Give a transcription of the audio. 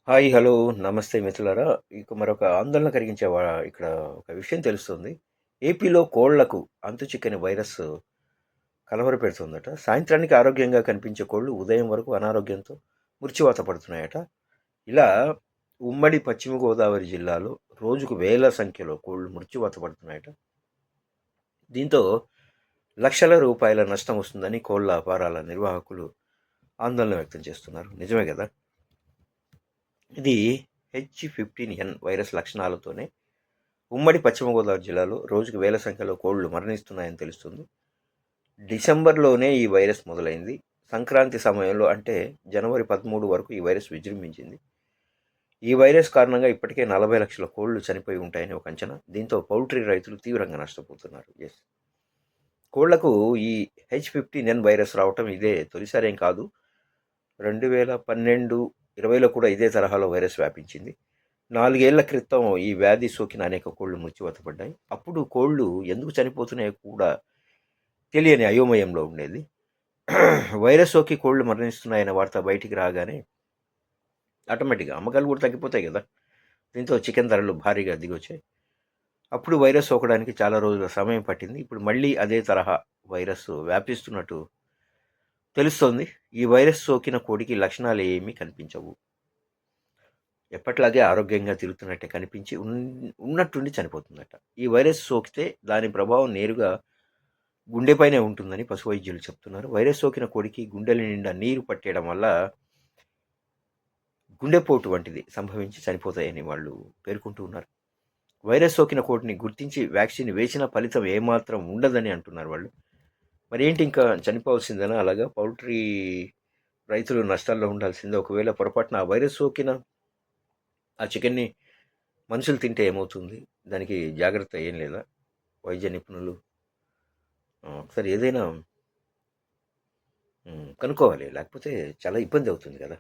Hi, hello, నమస్తే మిత్రులారా. ఇక మరొక ఆందోళన కలిగించే ఇక్కడ ఒక విషయం తెలుస్తుంది. ఏపీలో కోళ్లకు అంతుచిక్కని వైరస్ కలవరపెడుతుందట. సాయంత్రానికి ఆరోగ్యంగా కనిపించే కోళ్లు ఉదయం వరకు అనారోగ్యంతో మృత్యువాత పడుతున్నాయట. ఇలా ఉమ్మడి పశ్చిమ గోదావరి జిల్లాలో రోజుకు వేల సంఖ్యలో కోళ్లు మృత్యువాత పడుతున్నాయట. దీంతో లక్షల రూపాయల నష్టం వస్తుందని కోళ్ల అపారాల నిర్వాహకులు ఆందోళన వ్యక్తం చేస్తున్నారు. నిజమే కదా. ఇది H15N వైరస్ లక్షణాలతోనే ఉమ్మడి పశ్చిమ గోదావరి జిల్లాలో రోజుకు వేల సంఖ్యలో కోళ్లు మరణిస్తున్నాయని తెలుస్తుంది. డిసెంబర్లోనే ఈ వైరస్ మొదలైంది. సంక్రాంతి సమయంలో అంటే జనవరి 13 వరకు ఈ వైరస్ విజృంభించింది. ఈ వైరస్ కారణంగా ఇప్పటికే 40 లక్షల కోళ్లు చనిపోయి ఉంటాయని ఒక అంచనా. దీంతో పౌల్ట్రీ రైతులు తీవ్రంగా నష్టపోతున్నారు. ఎస్, కోళ్లకు ఈ H15N వైరస్ రావటం ఇదే తొలిసారేం కాదు. 2012, 20లో కూడా ఇదే తరహాలో వైరస్ వ్యాపించింది. 4 ఏళ్ల క్రితం ఈ వ్యాధి సోకిన అనేక కోళ్లు మృత్యువాత పడ్డాయి. అప్పుడు కోళ్లు ఎందుకు చనిపోతున్నాయో కూడా తెలియని అయోమయంలో ఉండేది. వైరస్ సోకి కోళ్లు మరణిస్తున్నాయనే వార్త బయటికి రాగానే ఆటోమేటిక్గా అమ్మకాలు కూడా తగ్గిపోతాయి కదా. దీంతో చికెన్ ధరలు భారీగా దిగొచ్చాయి. అప్పుడు వైరస్ సోకడానికి చాలా రోజుల సమయం పట్టింది. ఇప్పుడు మళ్ళీ అదే తరహా వైరస్ వ్యాపిస్తున్నట్టు తెలుస్తోంది. ఈ వైరస్ సోకిన కోడికి లక్షణాలు ఏమీ కనిపించవు. ఎప్పట్లాగే ఆరోగ్యంగా తిరుగుతున్నట్టే కనిపించి ఉన్నట్టుండి చనిపోతుందట. ఈ వైరస్ సోకితే దాని ప్రభావం నేరుగా గుండెపైనే ఉంటుందని పశు వైద్యులు చెప్తున్నారు. వైరస్ సోకిన కోడికి గుండెల నిండా నీరు పట్టేయడం వల్ల గుండెపోటు వంటిది సంభవించి చనిపోతాయని వాళ్ళు పేర్కొంటూ ఉన్నారు. వైరస్ సోకిన కోడిని గుర్తించి వ్యాక్సిన్ వేసిన ఫలితం ఏమాత్రం ఉండదని అంటున్నారు వాళ్ళు. మరి ఏంటి, ఇంకా చనిపోవాల్సిందేనా? అలాగా పౌల్ట్రీ రైతులు నష్టాల్లో ఉండాల్సిందే. ఒకవేళ పొరపాటున ఆ వైరస్ సోకిన ఆ చికెన్ని మనుషులు తింటే ఏమవుతుంది? దానికి జాగ్రత్త ఏం లేదా? వైద్య నిపుణులు ఒకసారి ఏదైనా కనుక్కోవాలి. లేకపోతే చాలా ఇబ్బంది అవుతుంది కదా.